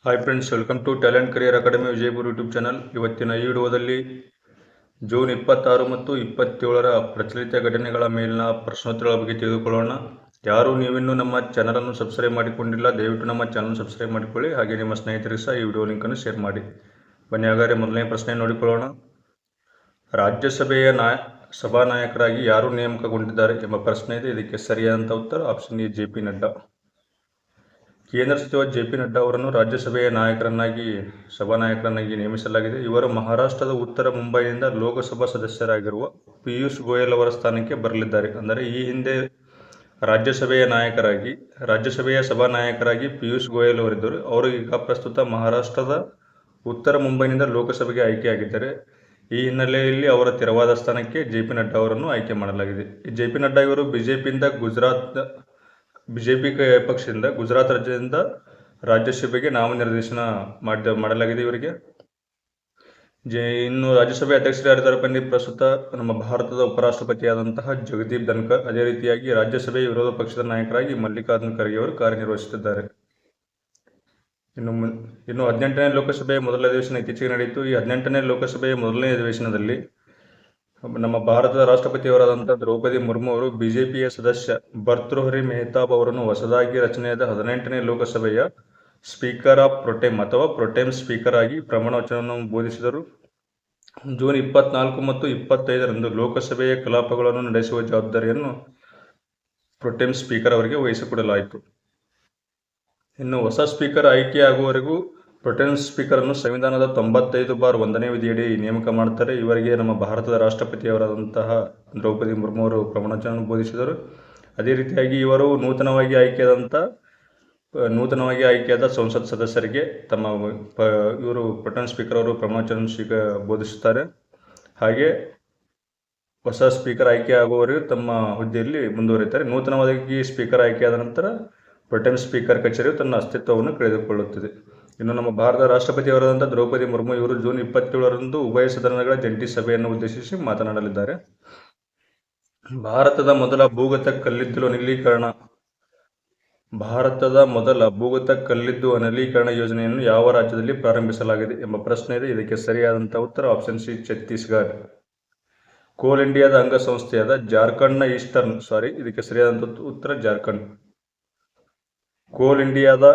Hi friends, welcome to talent career academy Vijayapura YouTube channel. ಇವತ್ತಿನ ಈ ವಿಡಿಯೋದಲ್ಲಿ ಜೂನ್ 26 ಮತ್ತು 27ರ ಪ್ರಚಲಿತ ಘಟನೆಗಳ ಮೇಲಿನ ಪ್ರಶ್ನೋತ್ತರಗಳ ಬಗ್ಗೆ ತಿಳಿದುಕೊಳ್ಳೋಣ. ಯಾರು ನೀವಿನ್ನೂ ನಮ್ಮ ಚಾನಲನ್ನು ಸಬ್ಸ್ಕ್ರೈಬ್ ಮಾಡಿಕೊಂಡಿಲ್ಲ, ದಯವಿಟ್ಟು ನಮ್ಮ ಚಾನಲ್ ಸಬ್ಸ್ಕ್ರೈಬ್ ಮಾಡಿಕೊಳ್ಳಿ. ಹಾಗೆ ನಿಮ್ಮ ಸ್ನೇಹಿತರಿಗೆ ಸಹ ಈ ವಿಡಿಯೋ ಲಿಂಕನ್ನು ಶೇರ್ ಮಾಡಿ. ಬನ್ನಿ ಹಾಗಾದರೆ ಮೊದಲನೇ ಪ್ರಶ್ನೆ ನೋಡಿಕೊಳ್ಳೋಣ. ರಾಜ್ಯಸಭೆಯ ಸಭಾನಾಯಕರಾಗಿ ಯಾರು ನೇಮಕಗೊಂಡಿದ್ದಾರೆ ಎಂಬ ಪ್ರಶ್ನೆ ಇದೆ. ಇದಕ್ಕೆ ಸರಿಯಾದಂಥ ಉತ್ತರ option A, J P Nadda. ಕೇಂದ್ರ ಸಚಿವ ಜೆ ಪಿ ನಡ್ಡಾ ಅವರನ್ನು ರಾಜ್ಯಸಭೆಯ ಸಭಾನಾಯಕರನ್ನಾಗಿ ನೇಮಿಸಲಾಗಿದೆ. ಇವರು ಮಹಾರಾಷ್ಟ್ರದ ಉತ್ತರ ಮುಂಬೈನಿಂದ ಲೋಕಸಭಾ ಸದಸ್ಯರಾಗಿರುವ ಪಿಯೂಷ್ ಗೋಯಲ್ ಅವರ ಸ್ಥಾನಕ್ಕೆ ಬರಲಿದ್ದಾರೆ. ಅಂದರೆ ಈ ಹಿಂದೆ ರಾಜ್ಯಸಭೆಯ ಸಭಾನಾಯಕರಾಗಿ ಪಿಯೂಷ್ ಗೋಯಲ್ ಅವರಿದ್ದರು. ಅವರು ಈಗ ಪ್ರಸ್ತುತ ಮಹಾರಾಷ್ಟ್ರದ ಉತ್ತರ ಮುಂಬೈನಿಂದ ಲೋಕಸಭೆಗೆ ಆಯ್ಕೆಯಾಗಿದ್ದಾರೆ. ಈ ಹಿನ್ನೆಲೆಯಲ್ಲಿ ಅವರ ತೆರವಾದ ಸ್ಥಾನಕ್ಕೆ ಜೆ ಪಿ ನಡ್ಡಾ ಅವರನ್ನು ಆಯ್ಕೆ ಮಾಡಲಾಗಿದೆ. ಜೆ ಪಿ ನಡ್ಡಾ ಇವರು ಬಿಜೆಪಿ ಪಕ್ಷದಿಂದ ಗುಜರಾತ್ ರಾಜ್ಯದಿಂದ ರಾಜ್ಯಸಭೆಗೆ ನಾಮನಿರ್ದೇಶನ ಮಾಡಲಾಗಿದೆ ಇವರಿಗೆ. ಇನ್ನು ರಾಜ್ಯಸಭೆ ಅಧ್ಯಕ್ಷರಾಗಿದ್ದಾರೆ ಬನ್ನಿ ಪ್ರಸ್ತುತ ನಮ್ಮ ಭಾರತದ ಉಪರಾಷ್ಟ್ರಪತಿಯಾದಂತಹ ಜಗದೀಪ್ ಧನ್ಕರ್. ಅದೇ ರೀತಿಯಾಗಿ ರಾಜ್ಯಸಭೆಯ ವಿರೋಧ ಪಕ್ಷದ ನಾಯಕರಾಗಿ ಮಲ್ಲಿಕಾರ್ಜುನ್ ಖರ್ಗೆ ಅವರು ಕಾರ್ಯನಿರ್ವಹಿಸುತ್ತಿದ್ದಾರೆ. ಇನ್ನು 18ನೇ ಲೋಕಸಭೆಯ ಮೊದಲ ಅಧಿವೇಶನ ಇತ್ತೀಚೆಗೆ ನಡೆಯಿತು. ಈ 18ನೇ ಲೋಕಸಭೆಯ ಮೊದಲನೇ ಅಧಿವೇಶನದಲ್ಲಿ ನಮ್ಮ ಭಾರತದ ರಾಷ್ಟ್ರಪತಿಯವರಾದಂಥ ದ್ರೌಪದಿ ಮುರ್ಮು ಅವರು ಬಿಜೆಪಿಯ ಸದಸ್ಯ ಭರ್ತೃಹರಿ ಮೆಹತಾಬ್ ಅವರನ್ನು ಹೊಸದಾಗಿ ರಚನೆಯಾದ 18ನೇ ಲೋಕಸಭೆಯ ಸ್ಪೀಕರ್ ಆಫ್ ಪ್ರೊಟೆಮ್ ಅಥವಾ ಪ್ರೊಟೆಮ್ ಸ್ಪೀಕರ್ ಆಗಿ ಪ್ರಮಾಣ ವಚನವನ್ನು ಬೋಧಿಸಿದರು. ಜೂನ್ 24 ಮತ್ತು 25ರಂದು ಲೋಕಸಭೆಯ ಕಲಾಪಗಳನ್ನು ನಡೆಸುವ ಜವಾಬ್ದಾರಿಯನ್ನು ಪ್ರೊಟೆಮ್ ಸ್ಪೀಕರ್ ಅವರಿಗೆ ವಹಿಸಿಕೊಡಲಾಯಿತು. ಇನ್ನು ಹೊಸ ಸ್ಪೀಕರ್ ಆಯ್ಕೆಯಾಗುವವರೆಗೂ ಪ್ರೊಟೆಮ್ ಸ್ಪೀಕರ್ ಅನ್ನು ಸಂವಿಧಾನದ 95(1) ವಿಧಿಯಡಿ ನೇಮಕ ಮಾಡುತ್ತಾರೆ. ಇವರಿಗೆ ನಮ್ಮ ಭಾರತದ ರಾಷ್ಟ್ರಪತಿಯವರಾದಂತಹ ದ್ರೌಪದಿ ಮುರ್ಮು ಅವರು ಪ್ರಮಾಣವಚನವನ್ನು ಬೋಧಿಸಿದರು. ಅದೇ ರೀತಿಯಾಗಿ ಇವರು ನೂತನವಾಗಿ ಆಯ್ಕೆಯಾದ ಸಂಸತ್ ಸದಸ್ಯರಿಗೆ ಇವರು ಪ್ರೊಟೆಮ್ ಸ್ಪೀಕರ್ ಅವರು ಪ್ರಮಾಣವಚನ ಬೋಧಿಸುತ್ತಾರೆ. ಹಾಗೆ ಹೊಸ ಸ್ಪೀಕರ್ ಆಯ್ಕೆಯಾಗುವವರೆಗೂ ತಮ್ಮ ಹುದ್ದೆಯಲ್ಲಿ ಮುಂದುವರಿಯುತ್ತಾರೆ. ನೂತನವಾಗಿ ಸ್ಪೀಕರ್ ಆಯ್ಕೆಯಾದ ನಂತರ ಪ್ರೊಟೆಮ್ ಸ್ಪೀಕರ್ ಕಚೇರಿಯು ತನ್ನ ಅಸ್ತಿತ್ವವನ್ನು ಕಳೆದುಕೊಳ್ಳುತ್ತದೆ. ಇನ್ನು ನಮ್ಮ ಭಾರತದ ರಾಷ್ಟ್ರಪತಿಯವರಾದಂಥ ದ್ರೌಪದಿ ಮುರ್ಮು ಇವರು ಜೂನ್ 27ರಂದು ಉಭಯ ಸದನಗಳ ಜಂಟಿ ಸಭೆಯನ್ನು ಉದ್ದೇಶಿಸಿ ಮಾತನಾಡಲಿದ್ದಾರೆ. ಭಾರತದ ಮೊದಲ ಭೂಗತ ಕಲ್ಲಿದ್ದಲು ಅನಿಲೀಕರಣ ಯೋಜನೆಯನ್ನು ಯಾವ ರಾಜ್ಯದಲ್ಲಿ ಪ್ರಾರಂಭಿಸಲಾಗಿದೆ ಎಂಬ ಪ್ರಶ್ನೆ ಇದೆ. ಇದಕ್ಕೆ ಸರಿಯಾದಂಥ ಉತ್ತರ ಆಪ್ಷನ್ ಸಿ, ಛತ್ತೀಸ್ಗಢ. ಕೋಲ್ ಇಂಡಿಯಾದ ಅಂಗಸಂಸ್ಥೆಯಾದ ಇದಕ್ಕೆ ಸರಿಯಾದಂಥ ಉತ್ತರ ಜಾರ್ಖಂಡ್. ಕೋಲ್ ಇಂಡಿಯಾದ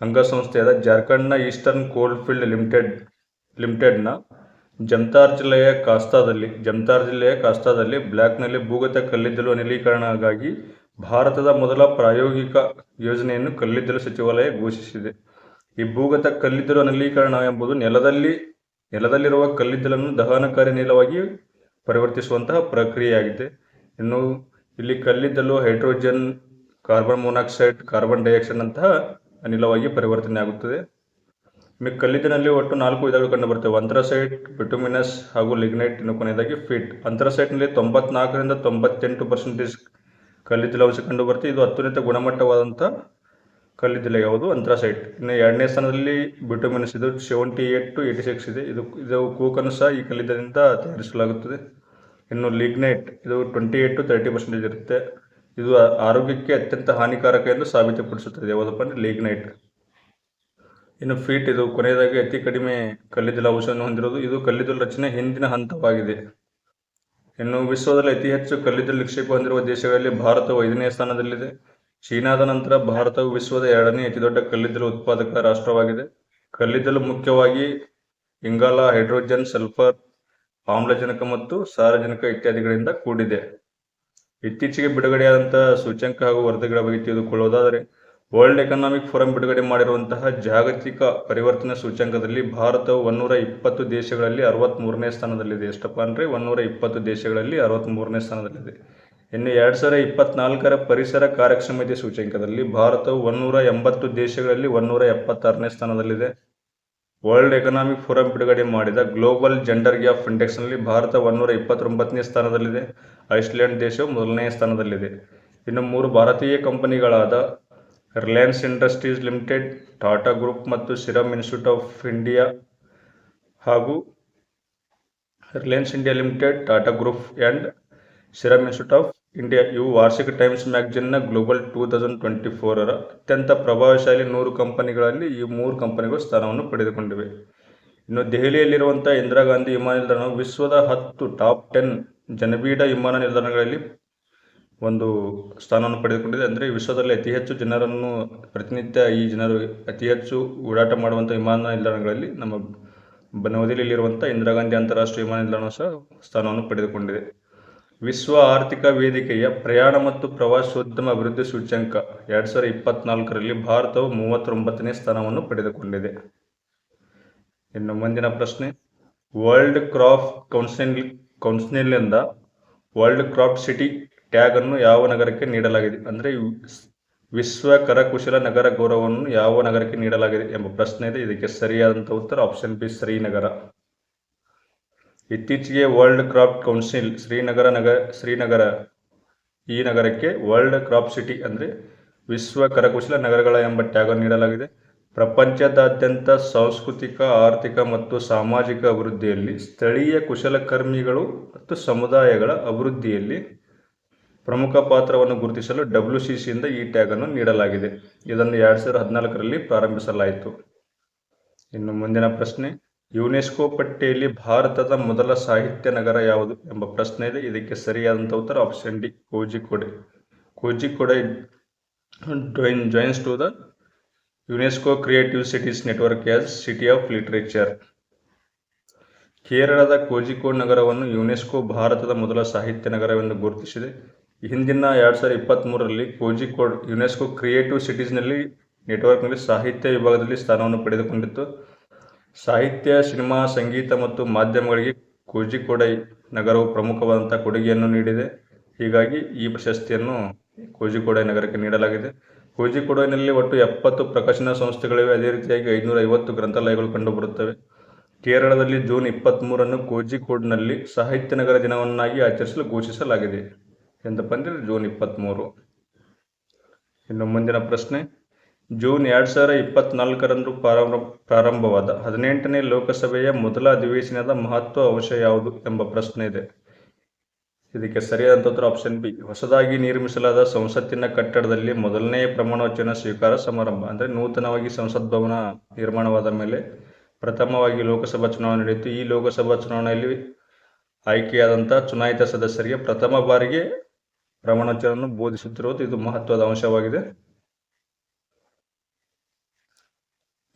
ಅಂಗಸಂಸ್ಥೆಯಾದ ಜಾರ್ಖಂಡ್ನ ಈಸ್ಟರ್ನ್ ಕೋಲ್ಫೀಲ್ಡ್ ಲಿಮಿಟೆಡ್ನ ಜಮ್ತಾರ್ ಜಿಲ್ಲೆಯ ಕಾಸ್ತಾದಲ್ಲಿ ಬ್ಲಾಕ್ನಲ್ಲಿ ಭೂಗತ ಕಲ್ಲಿದ್ದಲು ಅನಿಲೀಕರಣಗಾಗಿ ಭಾರತದ ಮೊದಲ ಪ್ರಾಯೋಗಿಕ ಯೋಜನೆಯನ್ನು ಕಲ್ಲಿದ್ದಲು ಸಚಿವಾಲಯ ಘೋಷಿಸಿದೆ. ಈ ಭೂಗತ ಕಲ್ಲಿದ್ದಲು ಅನಿಲೀಕರಣ ಎಂಬುದು ನೆಲದಲ್ಲಿರುವ ಕಲ್ಲಿದ್ದಲನ್ನು ದಹನಕಾರಿ ಅನಿಲವಾಗಿ ಪರಿವರ್ತಿಸುವಂತಹ ಪ್ರಕ್ರಿಯೆಯಾಗಿದೆ. ಇನ್ನು ಇಲ್ಲಿ ಕಲ್ಲಿದ್ದಲು hydrogen, carbon monoxide, carbon dioxide ನಂತಹ ಅನಿಲವಾಗಿ ಪರಿವರ್ತನೆ ಆಗುತ್ತದೆ. ಕಲ್ಲಿದ್ದಲಿನಲ್ಲಿ ಒಟ್ಟು 4 ವಿಧಗಳು ಕಂಡುಬರುತ್ತವೆ: ಅಂಥ್ರಸೈಟ್, ಬಿಟುಮಿನಸ್ ಹಾಗೂ ಲಿಗ್ನೈಟ್. ಇನ್ನು ಕೊನೆಯದಾಗಿ ಫೀಟ್. ಅಂಥ್ರಸೈಟ್ನಲ್ಲಿ 94ರಿಂದ 98% ಕಲ್ಲಿದ್ದಲು ಅಂಶ ಕಂಡುಬರುತ್ತೆ. ಇದು ಅತ್ಯುನ್ನತ ಗುಣಮಟ್ಟವಾದಂಥ ಕಲ್ಲಿದ್ದಲು ಯಾವುದು? ಅಂಥ್ರಸೈಟ್. ಇನ್ನು 2ನೇ ಸ್ಥಾನದಲ್ಲಿ ಬಿಟುಮಿನಸ್, ಇದು 78 to 86 ಇದೆ. ಇದು ಕೂಕನ್ನು ಸಹ ಈ ಕಲ್ಲಿದ್ದಲಿನಿಂದ ತಯಾರಿಸಲಾಗುತ್ತದೆ. ಇನ್ನು ಲಿಗ್ನೈಟ್, ಇದು 28 to 30% ಇರುತ್ತೆ. ಇದು ಆರೋಗ್ಯಕ್ಕೆ ಅತ್ಯಂತ ಹಾನಿಕಾರಕ ಎಂದು ಸಾಬೀತುಪಡಿಸುತ್ತದೆ. ಯಾವುದಪ್ಪ ಅಂದರೆ ಲಿಗ್ನೈಟ್. ಇನ್ನು ಫೀಟ್, ಇದು ಕೊನೆಯದಾಗಿ ಅತಿ ಕಡಿಮೆ ಕಲ್ಲಿದ್ದಲು ಅಂಶವನ್ನು ಹೊಂದಿರುವುದು. ಇದು ಕಲ್ಲಿದ್ದಲು ರಚನೆ ಹಿಂದಿನ ಹಂತವಾಗಿದೆ. ಇನ್ನು ವಿಶ್ವದಲ್ಲಿ ಅತಿ ಹೆಚ್ಚು ಕಲ್ಲಿದ್ದಲು ನಿಕ್ಷೇಪ ಹೊಂದಿರುವ ದೇಶಗಳಲ್ಲಿ ಭಾರತವು 5ನೇ ಸ್ಥಾನದಲ್ಲಿದೆ. ಚೀನಾದ ನಂತರ ಭಾರತವು ವಿಶ್ವದ 2ನೇ ಅತಿದೊಡ್ಡ ಕಲ್ಲಿದ್ದಲು ಉತ್ಪಾದಕ ರಾಷ್ಟ್ರವಾಗಿದೆ. ಕಲ್ಲಿದ್ದಲು ಮುಖ್ಯವಾಗಿ ಇಂಗಾಲ, ಹೈಡ್ರೋಜನ್, ಸಲ್ಫರ್, ಆಮ್ಲಜನಕ ಮತ್ತು ಸಾರಜನಕ ಇತ್ಯಾದಿಗಳಿಂದ ಕೂಡಿದೆ. ಇತ್ತೀಚೆಗೆ ಬಿಡುಗಡೆಯಾದಂತಹ ಸೂಚ್ಯಂಕ ಹಾಗೂ ವರದಿಗಳ ಬಗ್ಗೆ ತಿಳಿದುಕೊಳ್ಳುವುದಾದರೆ, ವರ್ಲ್ಡ್ ಎಕನಾಮಿಕ್ ಫೋರಂ ಬಿಡುಗಡೆ ಮಾಡಿರುವಂತಹ ಜಾಗತಿಕ ಪರಿವರ್ತನೆ ಸೂಚ್ಯಂಕದಲ್ಲಿ ಭಾರತವು 120 ದೇಶಗಳಲ್ಲಿ 63ನೇ ಸ್ಥಾನದಲ್ಲಿದೆ. ಎಷ್ಟಪ್ಪ ಅಂದರೆ 120 ದೇಶಗಳಲ್ಲಿ 63ನೇ ಸ್ಥಾನದಲ್ಲಿದೆ. ಇನ್ನು 2024ರ ಪರಿಸರ ಕಾರ್ಯಕ್ಷಮತೆ ಸೂಚ್ಯಂಕದಲ್ಲಿ ಭಾರತವು 180 ದೇಶಗಳಲ್ಲಿ 176ನೇ ಸ್ಥಾನದಲ್ಲಿದೆ. ವರ್ಲ್ಡ್ ಎಕನಾಮಿಕ್ ಫೋರಂ ಬಿಡುಗಡೆ ಮಾಡಿದ ಗ್ಲೋಬಲ್ ಜೆಂಡರ್ ಗ್ಯಾಪ್ ಇಂಡೆಕ್ಸ್ನಲ್ಲಿ ಭಾರತ 129ನೇ ಸ್ಥಾನದಲ್ಲಿದೆ. ಐಸ್ಲ್ಯಾಂಡ್ ದೇಶವು 1ನೇ ಸ್ಥಾನದಲ್ಲಿದೆ. ಇನ್ನು 3 ಭಾರತೀಯ ಕಂಪನಿಗಳಾದ Reliance Industries Limited, Tata group ಮತ್ತು ಸಿರಮ್ ಇನ್ಸ್ಟಿಟ್ಯೂಟ್ ಆಫ್ ಇಂಡಿಯಾ ಹಾಗೂ Reliance India Limited, Tata group and Serum Institute of India ಇವು ವಾರ್ಷಿಕ ಟೈಮ್ಸ್ ಮ್ಯಾಗಜಿನ್ನ ಗ್ಲೋಬಲ್ 2024 ಅತ್ಯಂತ ಪ್ರಭಾವಶಾಲಿ 100 ಕಂಪನಿಗಳಲ್ಲಿ ಈ 3 ಕಂಪನಿಗಳು ಸ್ಥಾನವನ್ನು ಪಡೆದುಕೊಂಡಿವೆ. ಇನ್ನು ದೆಹಲಿಯಲ್ಲಿರುವಂಥ ಇಂದಿರಾ ಗಾಂಧಿ ವಿಮಾನ ನಿಲ್ದಾಣವು ವಿಶ್ವದ 10 ಟಾಪ್ 10 ಜನಬೀಡ ವಿಮಾನ ನಿಲ್ದಾಣಗಳಲ್ಲಿ ಒಂದು ಸ್ಥಾನವನ್ನು ಪಡೆದುಕೊಂಡಿದೆ. ಅಂದರೆ ವಿಶ್ವದಲ್ಲಿ ಅತಿ ಹೆಚ್ಚು ಜನರನ್ನು ಪ್ರತಿನಿತ್ಯ ಈ ಜನರು ಅತಿ ಹೆಚ್ಚು ಓಡಾಟ ಮಾಡುವಂಥ ವಿಮಾನ ನಿಲ್ದಾಣಗಳಲ್ಲಿ ನಮ್ಮ ನವದೆಹಲಿಯಲ್ಲಿರುವಂಥ ಇಂದಿರಾ ಗಾಂಧಿ ಅಂತಾರಾಷ್ಟ್ರೀಯ ವಿಮಾನ ನಿಲ್ದಾಣ ಸಹ ಸ್ಥಾನವನ್ನು ಪಡೆದುಕೊಂಡಿದೆ. ವಿಶ್ವ ಆರ್ಥಿಕ ವೇದಿಕೆಯ ಪ್ರಯಾಣ ಮತ್ತು ಪ್ರವಾಸೋದ್ಯಮ ಅಭಿವೃದ್ಧಿ ಸೂಚ್ಯಂಕ 2024ರಲ್ಲಿ ಭಾರತವು 39ನೇ ಸ್ಥಾನವನ್ನು ಪಡೆದುಕೊಂಡಿದೆ. ಇನ್ನು ಮುಂದಿನ ಪ್ರಶ್ನೆ, ವರ್ಲ್ಡ್ ಕ್ರಾಫ್ಟ್ ಕೌನ್ಸಿಲ್ನಿಂದ ವರ್ಲ್ಡ್ ಕ್ರಾಫ್ಟ್ ಸಿಟಿ ಟ್ಯಾಗ್ ಅನ್ನು ಯಾವ ನಗರಕ್ಕೆ ನೀಡಲಾಗಿದೆ? ಅಂದರೆ ವಿಶ್ವ ಕರಕುಶಲ ನಗರ ಗೌರವವನ್ನು ಯಾವ ನಗರಕ್ಕೆ ನೀಡಲಾಗಿದೆ ಎಂಬ ಪ್ರಶ್ನೆ ಇದೆ. ಇದಕ್ಕೆ ಸರಿಯಾದಂಥ ಉತ್ತರ ಆಪ್ಷನ್ ಬಿ, ಶ್ರೀನಗರ. ಇತ್ತೀಚೆಗೆ ವರ್ಲ್ಡ್ ಕ್ರಾಫ್ಟ್ ಕೌನ್ಸಿಲ್ ಶ್ರೀನಗರ ಈ ನಗರಕ್ಕೆ ವರ್ಲ್ಡ್ ಕ್ರಾಫ್ಟ್ ಸಿಟಿ ಅಂದರೆ ವಿಶ್ವ ಕರಕುಶಲ ನಗರಗಳ ಎಂಬ ಟ್ಯಾಗ್ ಅನ್ನು ನೀಡಲಾಗಿದೆ. ಪ್ರಪಂಚದಾದ್ಯಂತ ಸಾಂಸ್ಕೃತಿಕ, ಆರ್ಥಿಕ ಮತ್ತು ಸಾಮಾಜಿಕ ಅಭಿವೃದ್ಧಿಯಲ್ಲಿ, ಸ್ಥಳೀಯ ಕುಶಲಕರ್ಮಿಗಳು ಮತ್ತು ಸಮುದಾಯಗಳ ಅಭಿವೃದ್ಧಿಯಲ್ಲಿ ಪ್ರಮುಖ ಪಾತ್ರವನ್ನು ಗುರುತಿಸಲು WCCಯಿಂದ ಈ ಟ್ಯಾಗ್ ಅನ್ನು ನೀಡಲಾಗಿದೆ. ಇದನ್ನು 2014ರಲ್ಲಿ ಪ್ರಾರಂಭಿಸಲಾಯಿತು. ಇನ್ನು ಮುಂದಿನ ಪ್ರಶ್ನೆ, ಯುನೆಸ್ಕೋ ಪಟ್ಟಿಯಲ್ಲಿ ಭಾರತದ ಮೊದಲ ಸಾಹಿತ್ಯ ನಗರ ಯಾವುದು ಎಂಬ ಪ್ರಶ್ನೆ ಇದೆ. ಇದಕ್ಕೆ ಸರಿಯಾದಂಥ ಉತ್ತರ option D, Kozhikode. Kozhikode joins to the UNESCO creative cities network as city of literature. ಕೇರಳದ ಕೋಜಿಕೋಡ್ ನಗರವನ್ನು ಯುನೆಸ್ಕೋ ಭಾರತದ ಮೊದಲ ಸಾಹಿತ್ಯ ನಗರವೆಂದು ಗುರುತಿಸಿದೆ. ಹಿಂದಿನ 2023ರಲ್ಲಿ ಕೋಜಿಕೋಡ್ ಯುನೆಸ್ಕೋ ಕ್ರಿಯೇಟಿವ್ ಸಿಟೀಸ್ನಲ್ಲಿ ನೆಟ್ವರ್ಕ್ನಲ್ಲಿ ಸಾಹಿತ್ಯ ವಿಭಾಗದಲ್ಲಿ ಸ್ಥಾನವನ್ನು ಪಡೆದುಕೊಂಡಿತ್ತು. ಸಾಹಿತ್ಯ, ಸಿನಿಮಾ, ಸಂಗೀತ ಮತ್ತು ಮಾಧ್ಯಮಗಳಿಗೆ ಕೋಜಿಕೋಡೆ ನಗರವು ಪ್ರಮುಖವಾದಂಥ ಕೊಡುಗೆಯನ್ನು ನೀಡಿದೆ. ಹೀಗಾಗಿ ಈ ಪ್ರಶಸ್ತಿಯನ್ನು ಕೋಜಿಕೋಡೆ ನಗರಕ್ಕೆ ನೀಡಲಾಗಿದೆ. ಕೋಜಿಕೋಡಿನಲ್ಲಿ ಒಟ್ಟು 70 ಪ್ರಕಾಶನ ಸಂಸ್ಥೆಗಳಿವೆ. ಅದೇ ರೀತಿಯಾಗಿ 550 ಗ್ರಂಥಾಲಯಗಳು ಕಂಡುಬರುತ್ತವೆ. ಕೇರಳದಲ್ಲಿ ಜೂನ್ 23ನ್ನು ಕೋಜಿಕೋಡ್ನಲ್ಲಿ ಸಾಹಿತ್ಯ ನಗರ ದಿನವನ್ನಾಗಿ ಆಚರಿಸಲು ಘೋಷಿಸಲಾಗಿದೆ. ಎಂದಪ್ಪ ಅಂದರೆ ಜೂನ್ 23. ಇನ್ನು ಮುಂದಿನ ಪ್ರಶ್ನೆ, ಜೂನ್ 2024ರಂದು ಪ್ರಾರಂಭವಾದ 18ನೇ ಲೋಕಸಭೆಯ ಮೊದಲ ಅಧಿವೇಶನದ ಮಹತ್ವ ಅಂಶ ಯಾವುದು ಎಂಬ ಪ್ರಶ್ನೆ ಇದೆ. ಇದಕ್ಕೆ ಸರಿಯಾದಂಥ ಉತ್ತರ ಆಪ್ಷನ್ ಬಿ, ಹೊಸದಾಗಿ ನಿರ್ಮಿಸಲಾದ ಸಂಸತ್ತಿನ ಕಟ್ಟಡದಲ್ಲಿ ಮೊದಲನೇ ಪ್ರಮಾಣವಚನ ಸ್ವೀಕಾರ ಸಮಾರಂಭ. ಅಂದರೆ ನೂತನವಾಗಿ ಸಂಸತ್ ಭವನ ನಿರ್ಮಾಣವಾದ ಮೇಲೆ ಪ್ರಥಮವಾಗಿ ಲೋಕಸಭಾ ಚುನಾವಣೆ ನಡೆಯಿತು. ಈ ಲೋಕಸಭಾ ಚುನಾವಣೆಯಲ್ಲಿ ಆಯ್ಕೆಯಾದಂಥ ಚುನಾಯಿತ ಸದಸ್ಯರಿಗೆ ಪ್ರಥಮ ಬಾರಿಗೆ ಪ್ರಮಾಣವಚನವನ್ನು ಬೋಧಿಸುತ್ತಿರುವುದು ಇದು ಮಹತ್ವದ ಅಂಶವಾಗಿದೆ.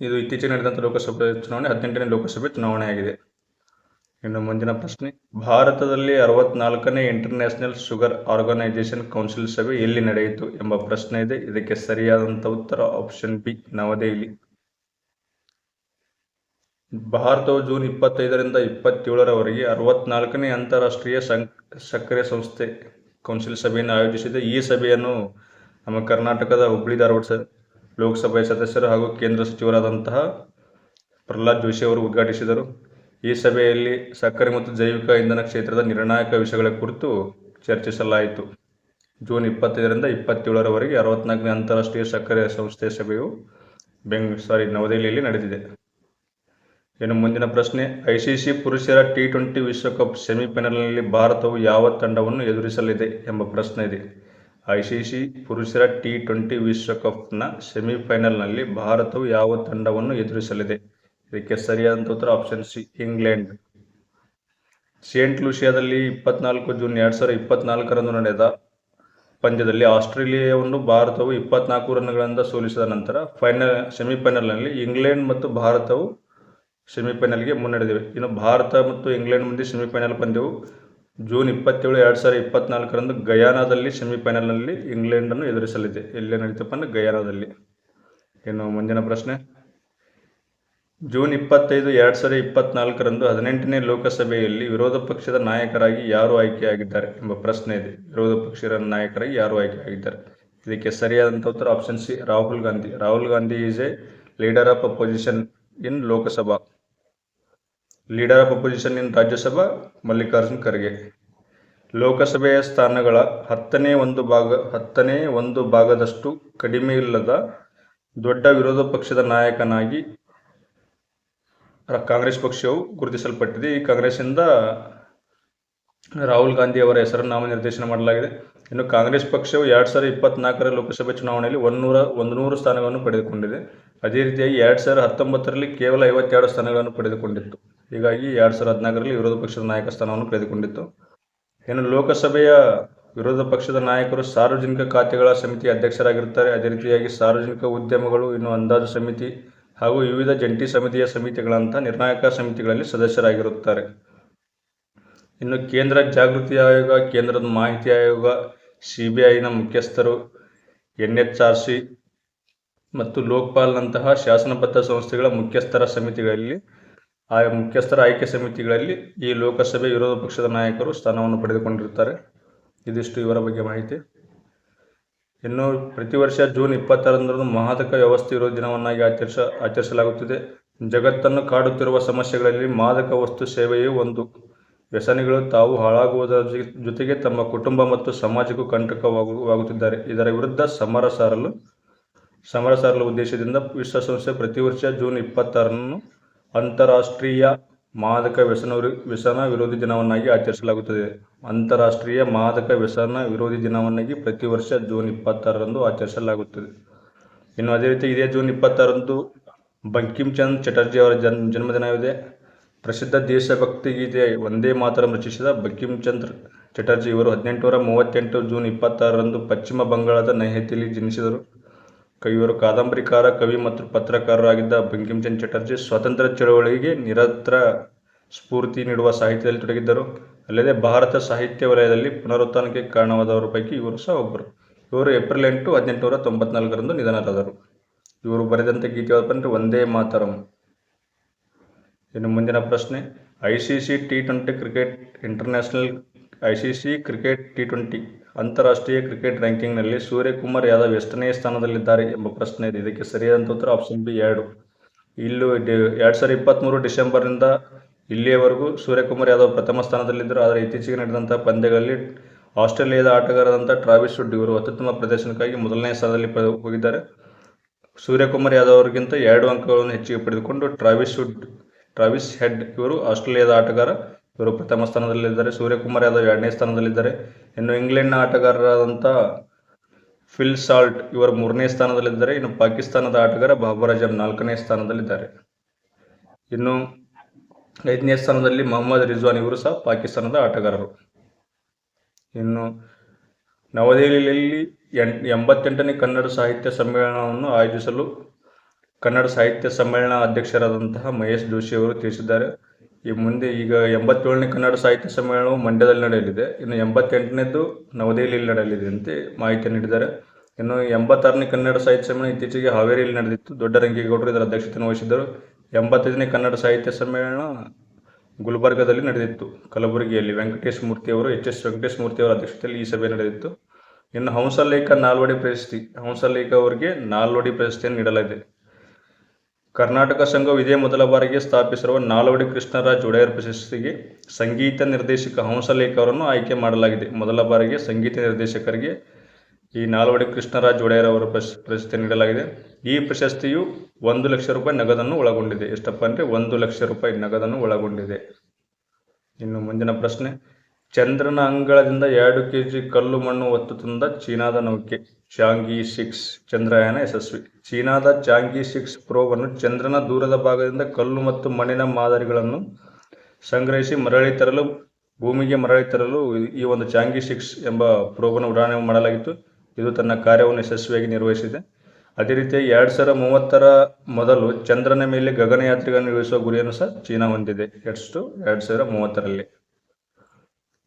ಇದು ಇತ್ತೀಚೆಗೆ ನಡೆದಂಥ ಲೋಕಸಭೆ ಚುನಾವಣೆ 18ನೇ ಲೋಕಸಭೆ ಚುನಾವಣೆಯಾಗಿದೆ. ಇನ್ನು ಮುಂದಿನ ಪ್ರಶ್ನೆ, ಭಾರತದಲ್ಲಿ 64ನೇ ಇಂಟರ್ನ್ಯಾಷನಲ್ ಶುಗರ್ ಆರ್ಗನೈಸೇಷನ್ ಕೌನ್ಸಿಲ್ ಸಭೆ ಎಲ್ಲಿ ನಡೆಯಿತು ಎಂಬ ಪ್ರಶ್ನೆ ಇದೆ. ಇದಕ್ಕೆ ಸರಿಯಾದಂಥ ಉತ್ತರ ಆಪ್ಷನ್ ಬಿ, ನವದೆಹಲಿ. ಭಾರತವು ಜೂನ್ 25ರಿಂದ 27ರವರೆಗೆ 64ನೇ ಅಂತಾರಾಷ್ಟ್ರೀಯ ಸಕ್ಕರೆ ಸಂಸ್ಥೆ ಕೌನ್ಸಿಲ್ ಸಭೆಯನ್ನು ಆಯೋಜಿಸಿದೆ. ಈ ಸಭೆಯನ್ನು ನಮ್ಮ ಕರ್ನಾಟಕದ ಹುಬ್ಬಳ್ಳಿ ಧಾರವಾಡ ಲೋಕಸಭೆಯ ಸದಸ್ಯರು ಹಾಗೂ ಕೇಂದ್ರ ಸಚಿವರಾದಂತಹ ಪ್ರಹ್ಲಾದ್ ಜೋಶಿ ಅವರು ಉದ್ಘಾಟಿಸಿದರು. ಈ ಸಭೆಯಲ್ಲಿ ಸಕ್ಕರೆ ಮತ್ತು ಜೈವಿಕ ಇಂಧನ ಕ್ಷೇತ್ರದ ನಿರ್ಣಾಯಕ ವಿಷಯಗಳ ಕುರಿತು ಚರ್ಚಿಸಲಾಯಿತು. ಜೂನ್ 25ರಿಂದ 27ರವರೆಗೆ 64ನೇ ಅಂತಾರಾಷ್ಟ್ರೀಯ ಸಕ್ಕರೆ ಸಂಸ್ಥೆ ಸಭೆಯು ನವದೆಹಲಿಯಲ್ಲಿ ನಡೆದಿದೆ. ಇನ್ನು ಮುಂದಿನ ಪ್ರಶ್ನೆ, ICC ಪುರುಷರ T20 ವಿಶ್ವಕಪ್ ಸೆಮಿಫೈನಲ್ನಲ್ಲಿ ಭಾರತವು ಯಾವ ತಂಡವನ್ನು ಎದುರಿಸಲಿದೆ ಎಂಬ ಪ್ರಶ್ನೆ ಇದೆ. ICC ಪುರುಷರ T20 ವಿಶ್ವಕಪ್ನ ಸೆಮಿಫೈನಲ್ನಲ್ಲಿ ಭಾರತವು ಯಾವ ತಂಡವನ್ನು ಎದುರಿಸಲಿದೆ? ಇದಕ್ಕೆ ಸರಿಯಾದಂಥ ಉತ್ತರ ಆಪ್ಷನ್ ಸಿ, ಇಂಗ್ಲೆಂಡ್. ಸೇಂಟ್ ಲೂಸಿಯಾದಲ್ಲಿ 24 ಜೂನ್ 2024ರಂದು ನಡೆದ ಪಂದ್ಯದಲ್ಲಿ ಆಸ್ಟ್ರೇಲಿಯಾವನ್ನು ಭಾರತವು 24 ರನ್ಗಳಿಂದ ಸೋಲಿಸಿದ ನಂತರ ಸೆಮಿಫೈನಲ್ನಲ್ಲಿ ಇಂಗ್ಲೆಂಡ್ ಮತ್ತು ಭಾರತವು ಸೆಮಿಫೈನಲ್ಗೆ ಮುನ್ನಡೆದಿವೆ. ಇನ್ನು ಭಾರತ ಮತ್ತು ಇಂಗ್ಲೆಂಡ್ ಮುಂದೆ ಸೆಮಿಫೈನಲ್ ಪಂದ್ಯವು ಜೂನ್ 27, 2024ರಂದು ಗಯಾನಾದಲ್ಲಿ ಸೆಮಿಫೈನಲ್ನಲ್ಲಿ ಇಂಗ್ಲೆಂಡನ್ನು ಎದುರಿಸಲಿದೆ. ಎಲ್ಲೇ ನಡೀತಪ್ಪ ಅಂದರೆ ಗಯಾನಾದಲ್ಲಿ. ಇನ್ನು ಮುಂದಿನ ಪ್ರಶ್ನೆ, ಜೂನ್ 25, 2024ರಂದು 18ನೇ ಲೋಕಸಭೆಯಲ್ಲಿ ವಿರೋಧ ಪಕ್ಷದ ನಾಯಕರಾಗಿ ಯಾರು ಆಯ್ಕೆಯಾಗಿದ್ದಾರೆ ಎಂಬ ಪ್ರಶ್ನೆ ಇದೆ. ವಿರೋಧ ಪಕ್ಷದ ನಾಯಕರಾಗಿ ಯಾರು ಆಯ್ಕೆಯಾಗಿದ್ದಾರೆ? ಇದಕ್ಕೆ ಸರಿಯಾದಂಥ ಉತ್ತರ option C, Rahul Gandhi. Rahul Gandhi is A leader of opposition in Lok Sabha. Leader of opposition ಇನ್ ರಾಜ್ಯಸಭಾ ಮಲ್ಲಿಕಾರ್ಜುನ್ ಖರ್ಗೆ. ಲೋಕಸಭೆಯ ಸ್ಥಾನಗಳ 10ನೇ ಒಂದು ಭಾಗದಷ್ಟು ಕಡಿಮೆ ಇಲ್ಲದ ದೊಡ್ಡ ವಿರೋಧ ಪಕ್ಷದ ನಾಯಕನಾಗಿ ಕಾಂಗ್ರೆಸ್ ಪಕ್ಷವು ಗುರುತಿಸಲ್ಪಟ್ಟಿದೆ. ಈ ಕಾಂಗ್ರೆಸ್ಸಿಂದ ರಾಹುಲ್ ಗಾಂಧಿ ಅವರ ಹೆಸರನ್ನು ನಾಮನಿರ್ದೇಶನ ಮಾಡಲಾಗಿದೆ. ಇನ್ನು ಕಾಂಗ್ರೆಸ್ ಪಕ್ಷವು 2024ರ ಲೋಕಸಭೆ ಚುನಾವಣೆಯಲ್ಲಿ 100 ಸ್ಥಾನಗಳನ್ನು ಪಡೆದುಕೊಂಡಿದೆ. ಅದೇ ರೀತಿಯಾಗಿ 2019ರಲ್ಲಿ ಕೇವಲ 52 ಸ್ಥಾನಗಳನ್ನು ಪಡೆದುಕೊಂಡಿತ್ತು. ಹೀಗಾಗಿ 2014ರಲ್ಲಿ ವಿರೋಧ ಪಕ್ಷದ ನಾಯಕ ಸ್ಥಾನವನ್ನು ಪಡೆದುಕೊಂಡಿತ್ತು. ಇನ್ನು ಲೋಕಸಭೆಯ ವಿರೋಧ ಪಕ್ಷದ ನಾಯಕರು ಸಾರ್ವಜನಿಕ ಖಾತೆಗಳ ಸಮಿತಿ ಅಧ್ಯಕ್ಷರಾಗಿರುತ್ತಾರೆ. ಅದೇ ರೀತಿಯಾಗಿ ಸಾರ್ವಜನಿಕ ಉದ್ಯಮಗಳು, ಇನ್ನು ಅಂದಾಜು ಸಮಿತಿ ಹಾಗೂ ವಿವಿಧ ಜಂಟಿ ಸಮಿತಿಗಳಂತಹ ನಿರ್ಣಾಯಕ ಸಮಿತಿಗಳಲ್ಲಿ ಸದಸ್ಯರಾಗಿರುತ್ತಾರೆ. ಇನ್ನು ಕೇಂದ್ರ ಜಾಗೃತಿ ಆಯೋಗ, ಕೇಂದ್ರದ ಮಾಹಿತಿ ಆಯೋಗ, CBIನ ಮುಖ್ಯಸ್ಥರು, NHRC ಮತ್ತು ಲೋಕ್ಪಾಲ್ನಂತಹ ಶಾಸನಬದ್ಧ ಸಂಸ್ಥೆಗಳ ಮುಖ್ಯಸ್ಥರ ಆಯ್ಕೆ ಸಮಿತಿಗಳಲ್ಲಿ ಈ ಲೋಕಸಭೆ ವಿರೋಧ ಪಕ್ಷದ ನಾಯಕರು ಸ್ಥಾನವನ್ನು ಪಡೆದುಕೊಂಡಿರುತ್ತಾರೆ. ಇದಿಷ್ಟು ಇವರ ಬಗ್ಗೆ ಮಾಹಿತಿ. ಇನ್ನು ಪ್ರತಿ ವರ್ಷ ಜೂನ್ 26ರಂದು ಮಾದಕ ವ್ಯವಸ್ಥೆ ವಿರೋಧಿ ದಿನವನ್ನಾಗಿ ಆಚರಿಸಲಾಗುತ್ತಿದೆ. ಜಗತ್ತನ್ನು ಕಾಡುತ್ತಿರುವ ಸಮಸ್ಯೆಗಳಲ್ಲಿ ಮಾದಕ ವಸ್ತು ಸೇವೆಯೂ ಒಂದು. ವ್ಯಸನಿಗಳು ತಾವು ಹಾಳಾಗುವುದರ ಜೊತೆಗೆ ತಮ್ಮ ಕುಟುಂಬ ಮತ್ತು ಸಮಾಜಕ್ಕೂ ಕಂಟಕವಾಗುತ್ತಿದ್ದಾರೆ. ಇದರ ವಿರುದ್ಧ ಸಮರ ಸಾರಲು ಉದ್ದೇಶದಿಂದ ವಿಶ್ವಸಂಸ್ಥೆ ಪ್ರತಿ ವರ್ಷ ಜೂನ್ 26ರಂದು ಅಂತಾರಾಷ್ಟ್ರೀಯ ಮಾದಕ ವ್ಯಸನ ವಿರೋಧಿ ದಿನವನ್ನಾಗಿ ಆಚರಿಸಲಾಗುತ್ತದೆ. ಅಂತಾರಾಷ್ಟ್ರೀಯ ಮಾದಕ ವ್ಯಸನ ವಿರೋಧಿ ದಿನವನ್ನಾಗಿ ಪ್ರತಿ ವರ್ಷ ಜೂನ್ 26ರಂದು ಆಚರಿಸಲಾಗುತ್ತದೆ. ಇನ್ನು ಅದೇ ರೀತಿ ಇದೇ ಜೂನ್ 26ರಂದು ಬಂಕಿಮ್ ಚಂದ್ರ ಚಟರ್ಜಿ ಅವರ ಜನ್ಮದಿನವಿದೆ. ಪ್ರಸಿದ್ಧ ದೇಶಭಕ್ತಿ ಗೀತೆ ವಂದೇ ಮಾತರಂ ರಚಿಸಿದ ಬಂಕಿಮ್ ಚಂದ್ರ ಚಟರ್ಜಿ ಇವರು 1838 ಜೂನ್ 26ರಂದು ಪಶ್ಚಿಮ ಬಂಗಾಳದ ನೈಹತಿಯಲ್ಲಿ ಜನಿಸಿದರು. ಇವರು ಕಾದಂಬರಿಕಾರ, ಕವಿ ಮತ್ತು ಪತ್ರಕಾರರಾಗಿದ್ದ ಬಂಕಿಮ್ ಚಂದ್ರ ಚಟರ್ಜಿ ಸ್ವಾತಂತ್ರ್ಯ ಚಳವಳಿಗೆ ನಿರಂತರ ಸ್ಫೂರ್ತಿ ನೀಡುವ ಸಾಹಿತ್ಯದಲ್ಲಿ ತೊಡಗಿದ್ದರು. ಅಲ್ಲದೆ ಭಾರತ ಸಾಹಿತ್ಯ ವಲಯದಲ್ಲಿ ಪುನರುತ್ಥಾನಕ್ಕೆ ಕಾರಣವಾದವರ ಪೈಕಿ ಇವರು ಸಹ ಒಬ್ಬರು. ಇವರು ಏಪ್ರಿಲ್ 8, 1894ರಂದು ನಿಧನರಾದರು. ಇವರು ಬರೆದಂಥ ಗೀತೆ ಯಾವ್ದಪ್ಪ ಅಂದರೆ ವಂದೇ ಮಾತರಂ. ಇನ್ನು ಮುಂದಿನ ಪ್ರಶ್ನೆ, ICC T20 ಕ್ರಿಕೆಟ್ T20 ಅಂತಾರಾಷ್ಟ್ರೀಯ ಕ್ರಿಕೆಟ್ ರ್ಯಾಂಕಿಂಗ್ನಲ್ಲಿ ಸೂರ್ಯಕುಮಾರ್ ಯಾದವ್ ಎಷ್ಟನೇ ಸ್ಥಾನದಲ್ಲಿದ್ದಾರೆ ಎಂಬ ಪ್ರಶ್ನೆ ಇದೆ. ಇದಕ್ಕೆ ಸರಿಯಾದಂಥ ಉತ್ತರ ಆಪ್ಷನ್ ಬಿ 2. ಇಲ್ಲೂ 2023 ಡಿಸೆಂಬರ್ನಿಂದ ಇಲ್ಲಿಯವರೆಗೂ ಸೂರ್ಯಕುಮಾರ್ ಯಾದವ್ ಪ್ರಥಮ ಸ್ಥಾನದಲ್ಲಿದ್ದರು. ಆದರೆ ಇತ್ತೀಚೆಗೆ ನಡೆದಂಥ ಪಂದ್ಯಗಳಲ್ಲಿ ಆಸ್ಟ್ರೇಲಿಯಾದ ಆಟಗಾರರಾದಂಥ ಟ್ರಾವಿಸ್ ಹೆಡ್ ಇವರು ಅತ್ಯುತ್ತಮ ಪ್ರದರ್ಶನಕ್ಕಾಗಿ ಮೊದಲನೇ ಸ್ಥಾನದಲ್ಲಿ ಹೋಗಿದ್ದಾರೆ. ಸೂರ್ಯಕುಮಾರ್ ಯಾದವ್ ಅವರಿಗಿಂತ 2 ಅಂಕಗಳನ್ನು ಹೆಚ್ಚಿಗೆ ಪಡೆದುಕೊಂಡು ಟ್ರಾವಿಸ್ ಹೆಡ್ ಇವರು ಆಸ್ಟ್ರೇಲಿಯಾದ ಆಟಗಾರ, ಇವರು ಪ್ರಥಮ ಸ್ಥಾನದಲ್ಲಿದ್ದಾರೆ. ಸೂರ್ಯಕುಮಾರ್ ಯಾದವ್ 2ನೇ ಸ್ಥಾನದಲ್ಲಿದ್ದಾರೆ. ಇನ್ನು ಇಂಗ್ಲೆಂಡ್ನ ಆಟಗಾರರಾದಂಥ ಫಿಲ್ ಸಾಲ್ಟ್ ಇವರು 3ನೇ ಸ್ಥಾನದಲ್ಲಿದ್ದಾರೆ. ಇನ್ನು ಪಾಕಿಸ್ತಾನದ ಆಟಗಾರ ಬಾಬರ್ ಅಜಮ್ 4ನೇ ಸ್ಥಾನದಲ್ಲಿದ್ದಾರೆ. ಇನ್ನು 5ನೇ ಸ್ಥಾನದಲ್ಲಿ ಮೊಹಮ್ಮದ್ ರಿಜ್ವಾನ್ ಇವರು ಸಹ ಪಾಕಿಸ್ತಾನದ ಆಟಗಾರರು. ಇನ್ನು ನವದೆಹಲಿಯಲ್ಲಿ 88ನೇ ಕನ್ನಡ ಸಾಹಿತ್ಯ ಸಮ್ಮೇಳನವನ್ನು ಆಯೋಜಿಸಲು ಕನ್ನಡ ಸಾಹಿತ್ಯ ಸಮ್ಮೇಳನ ಅಧ್ಯಕ್ಷರಾದಂತಹ ಮಹೇಶ್ ಜೋಶಿ ಅವರು ತಿಳಿಸಿದ್ದಾರೆ. ಈಗ 87ನೇ ಕನ್ನಡ ಸಾಹಿತ್ಯ ಸಮ್ಮೇಳನವು ಮಂಡ್ಯದಲ್ಲಿ ನಡೆಯಲಿದೆ. ಇನ್ನು 88ನೇದು ನವದೆಹಲಿಯಲ್ಲಿ ನಡೆಯಲಿದೆ ಅಂತ ಮಾಹಿತಿ ನೀಡಿದ್ದಾರೆ. ಇನ್ನು 86ನೇ ಕನ್ನಡ ಸಾಹಿತ್ಯ ಸಮ್ಮೇಳನ ಇತ್ತೀಚೆಗೆ ಹಾವೇರಿಯಲ್ಲಿ ನಡೆದಿತ್ತು. ದೊಡ್ಡರಂಗೇಗೌಡರು ಇದರ ಅಧ್ಯಕ್ಷತೆಯನ್ನು ವಹಿಸಿದ್ದರು. 85ನೇ ಕನ್ನಡ ಸಾಹಿತ್ಯ ಸಮ್ಮೇಳನ ಗುಲ್ಬರ್ಗದಲ್ಲಿ ನಡೆದಿತ್ತು. ಕಲಬುರಗಿಯಲ್ಲಿ H.S. ವೆಂಕಟೇಶ್ ಮೂರ್ತಿ ಅವರ ಅಧ್ಯಕ್ಷತೆಯಲ್ಲಿ ಈ ಸಭೆ ನಡೆದಿತ್ತು. ಇನ್ನು ಹಂಸಲೇಖ ನಾಲ್ವಡಿ ಪ್ರಶಸ್ತಿ, ಹಂಸಲೇಖ ಅವರಿಗೆ ನಾಲ್ವಡಿ ಪ್ರಶಸ್ತಿಯನ್ನು ನೀಡಲಾಗಿದೆ. ಕರ್ನಾಟಕ ಸಂಘವು ಇದೇ ಮೊದಲ ಬಾರಿಗೆ ಸ್ಥಾಪಿಸಿರುವ ನಾಲ್ವಡಿ ಕೃಷ್ಣರಾಜ ಒಡೆಯರ್ ಪ್ರಶಸ್ತಿಗೆ ಸಂಗೀತ ನಿರ್ದೇಶಕ ಹಂಸಲೇಖ ಅವರನ್ನು ಆಯ್ಕೆ ಮಾಡಲಾಗಿದೆ. ಮೊದಲ ಬಾರಿಗೆ ಸಂಗೀತ ನಿರ್ದೇಶಕರಿಗೆ ಈ ನಾಲ್ವಡಿ ಕೃಷ್ಣರಾಜ ಒಡೆಯರ್ ಅವರ ಪ್ರಶಸ್ತಿ ನೀಡಲಾಗಿದೆ. ಈ ಪ್ರಶಸ್ತಿಯು 1 ಲಕ್ಷ ರೂಪಾಯಿ ನಗದನ್ನು ಒಳಗೊಂಡಿದೆ. ಎಷ್ಟಪ್ಪ ಅಂದರೆ 1 ಲಕ್ಷ ರೂಪಾಯಿ ನಗದನ್ನು ಒಳಗೊಂಡಿದೆ. ಇನ್ನು ಮುಂದಿನ ಪ್ರಶ್ನೆ, ಚಂದ್ರನ ಅಂಗಳದಿಂದ 2 kg ಕಲ್ಲು ಮಣ್ಣು ಹೊತ್ತು ತಂದ ಚೀನಾದ ನೌಕೆ ಚಾಂಗಿ 6 ಚಂದ್ರಯಾನ ಯಶಸ್ವಿ. ಚೀನಾದ ಚಾಂಗಿ 6 ಪ್ರೋಬ್ ಅನ್ನು ಚಂದ್ರನ ದೂರದ ಭಾಗದಿಂದ ಕಲ್ಲು ಮತ್ತು ಮಣ್ಣಿನ ಮಾದರಿಗಳನ್ನು ಸಂಗ್ರಹಿಸಿ ಭೂಮಿಗೆ ಮರಳಿ ತರಲು ಈ ಒಂದು ಚಾಂಗಿ 6 ಎಂಬ ಪ್ರೋಬನ್ನು ಉಡಾವಣೆ ಮಾಡಲಾಗಿತ್ತು. ಇದು ತನ್ನ ಕಾರ್ಯವನ್ನು ಯಶಸ್ವಿಯಾಗಿ ನಿರ್ವಹಿಸಿದೆ. ಅದೇ ರೀತಿ 2030ರ ಮೊದಲು ಚಂದ್ರನ ಮೇಲೆ ಗಗನಯಾತ್ರಿಗಳನ್ನು ಇಳಿಸುವ ಗುರಿಯನ್ನು ಸಹ ಚೀನಾ ಹೊಂದಿದೆ. 2030ರಲ್ಲಿ.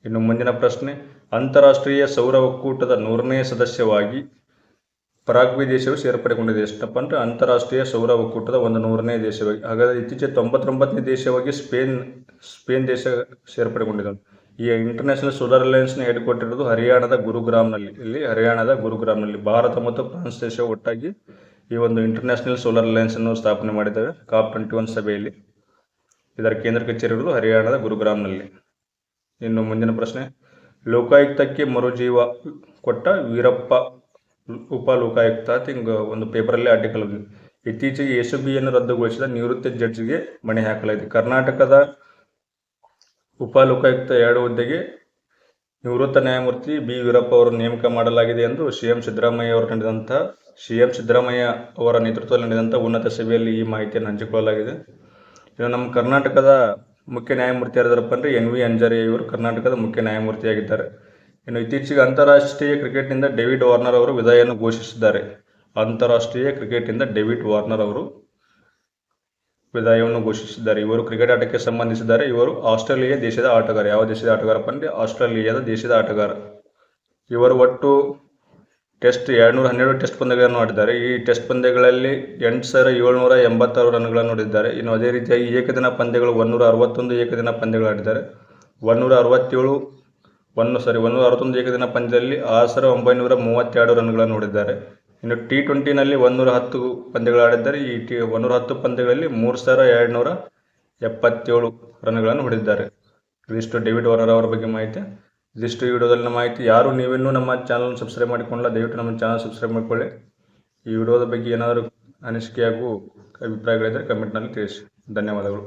ಇನ್ನು ಮುಂದಿನ ಪ್ರಶ್ನೆ, ಅಂತಾರಾಷ್ಟ್ರೀಯ ಸೌರ ಒಕ್ಕೂಟದ 100ನೇ ಸದಸ್ಯವಾಗಿ ಪರಾಗ್ವೆ ದೇಶವು ಸೇರ್ಪಡೆಗೊಂಡಿದೆ. ಎಷ್ಟಪ್ಪ ಅಂದರೆ ಅಂತಾರಾಷ್ಟ್ರೀಯ ಸೌರ ಒಕ್ಕೂಟದ 100ನೇ ದೇಶವಾಗಿ. ಹಾಗಾದರೆ ಇತ್ತೀಚೆಗೆ 99ನೇ ದೇಶವಾಗಿ ಸ್ಪೇನ್ ದೇಶ ಸೇರ್ಪಡೆಗೊಂಡಿದೆ. ಈ ಇಂಟರ್ನ್ಯಾಷನಲ್ ಸೋಲಾರ್ ಅಲಯನ್ಸ್ನ ಹೆಡ್ ಕ್ವಾರ್ಟರ್ ಇರೋದು ಹರಿಯಾಣದ ಗುರುಗ್ರಾಮ್ನಲ್ಲಿ. ಭಾರತ ಮತ್ತು ಫ್ರಾನ್ಸ್ ದೇಶ ಒಟ್ಟಾಗಿ ಈ ಒಂದು ಇಂಟರ್ನ್ಯಾಷನಲ್ ಸೋಲಾರ್ ಅಲಯನ್ಸ್ ಅನ್ನು ಸ್ಥಾಪನೆ ಮಾಡಿದ್ದಾವೆ COP21 ಸಭೆಯಲ್ಲಿ. ಇದರ ಕೇಂದ್ರ ಕಚೇರಿ ಇರುವುದು ಹರಿಯಾಣದ ಗುರುಗ್ರಾಮ್ನಲ್ಲಿ. ಇನ್ನು ಮುಂದಿನ ಪ್ರಶ್ನೆ, ಲೋಕಾಯುಕ್ತಕ್ಕೆ ಮರುಜೀವ ಕೊಟ್ಟ ವೀರಪ್ಪ ಉಪ ಲೋಕಾಯುಕ್ತ. ಒಂದು ಪೇಪರಲ್ಲಿ ಆರ್ಟಿಕಲ್ ಇದೆ. ಇತ್ತೀಚೆಗೆ SBಯನ್ನು ರದ್ದುಗೊಳಿಸಿದ ನಿವೃತ್ತ ಜಡ್ಜ್ಗೆ ಮಣೆ ಹಾಕಲಾಗಿದೆ. ಕರ್ನಾಟಕದ ಉಪ ಲೋಕಾಯುಕ್ತ 2 ಹುದ್ದೆಗೆ ನಿವೃತ್ತ ನ್ಯಾಯಮೂರ್ತಿ ಬಿ ವೀರಪ್ಪ ಅವರನ್ನು ನೇಮಕ ಮಾಡಲಾಗಿದೆ ಎಂದು ಸಿಎಂ ಸಿದ್ದರಾಮಯ್ಯ ಅವರ ನೇತೃತ್ವದಲ್ಲಿ ನಡೆದಂಥ ಉನ್ನತ ಸಭೆಯಲ್ಲಿ ಈ ಮಾಹಿತಿಯನ್ನು ಹಂಚಿಕೊಳ್ಳಲಾಗಿದೆ. ಇನ್ನು ನಮ್ಮ ಕರ್ನಾಟಕದ ಮುಖ್ಯ ನ್ಯಾಯಮೂರ್ತಿ ಯಾರಾದರಪ್ಪ ಅಂದರೆ NV ಅಂಜಾರಿ ಇವರು ಕರ್ನಾಟಕದ ಮುಖ್ಯ ನ್ಯಾಯಮೂರ್ತಿಯಾಗಿದ್ದಾರೆ. ಇನ್ನು ಇತ್ತೀಚೆಗೆ ಅಂತಾರಾಷ್ಟ್ರೀಯ ಕ್ರಿಕೆಟ್ನಿಂದ ಡೇವಿಡ್ ವಾರ್ನರ್ ಅವರು ವಿದಾಯವನ್ನು ಘೋಷಿಸಿದ್ದಾರೆ. ಅಂತಾರಾಷ್ಟ್ರೀಯ ಕ್ರಿಕೆಟ್ನಿಂದ ಡೇವಿಡ್ ವಾರ್ನರ್ ಅವರು ವಿದಾಯವನ್ನು ಘೋಷಿಸಿದ್ದಾರೆ. ಇವರು ಕ್ರಿಕೆಟ್ ಆಟಕ್ಕೆ ಸಂಬಂಧಿಸಿದ್ದಾರೆ. ಇವರು ಆಸ್ಟ್ರೇಲಿಯಾ ದೇಶದ ಆಟಗಾರ. ಯಾವ ದೇಶದ ಆಟಗಾರಪ್ಪ ಅಂದರೆ ಆಸ್ಟ್ರೇಲಿಯಾದ ದೇಶದ ಆಟಗಾರ. ಇವರು ಒಟ್ಟು 212 ಟೆಸ್ಟ್ ಪಂದ್ಯಗಳನ್ನು ಆಡಿದ್ದಾರೆ. ಈ ಟೆಸ್ಟ್ ಪಂದ್ಯಗಳಲ್ಲಿ 8786 ರನ್ಗಳನ್ನು ಹೊಡೆದಿದ್ದಾರೆ. ಇನ್ನು ಅದೇ ರೀತಿಯಾಗಿ ಏಕದಿನ ಪಂದ್ಯಗಳು 161 ಏಕದಿನ ಪಂದ್ಯಗಳು ಆಡಿದ್ದಾರೆ. 161 ಏಕದಿನ ಪಂದ್ಯದಲ್ಲಿ 6932 ರನ್ಗಳನ್ನು ಹೊಡೆದಿದ್ದಾರೆ. ಇನ್ನು T20ನಲ್ಲಿ 110 ಪಂದ್ಯಗಳು ಆಡಿದ್ದಾರೆ. ಈ 110 ಪಂದ್ಯಗಳಲ್ಲಿ 3277 ರನ್ಗಳನ್ನು ಹೊಡೆದಿದ್ದಾರೆ. ಇದಿಷ್ಟು ಡೇವಿಡ್ ವಾರ್ನರ್ ಅವರ ಬಗ್ಗೆ ಮಾಹಿತಿ. ಇದಿಷ್ಟು ಈ ವಿಡಿಯೋದಲ್ಲಿನ ಮಾಹಿತಿ. ಯಾರು ನೀವಿನ್ನೂ ನಮ್ಮ ಚಾನಲ್ ಸಬ್ಸ್ಕ್ರೈಬ್ ಮಾಡಿಕೊಳ್ಳಲ್ಲ, ದಯವಿಟ್ಟು ನಮ್ಮ ಚಾನಲ್ ಸಬ್ಸ್ಕ್ರೈಬ್ ಮಾಡಿಕೊಳ್ಳಿ. ಈ ವಿಡಿಯೋದ ಬಗ್ಗೆ ಏನಾದರೂ ಅನಿಸಿಕೆ ಹಾಗೂ ಅಭಿಪ್ರಾಯಗಳಿದ್ದರೆ ಕಮೆಂಟ್ನಲ್ಲಿ ತಿಳಿಸಿ. ಧನ್ಯವಾದಗಳು.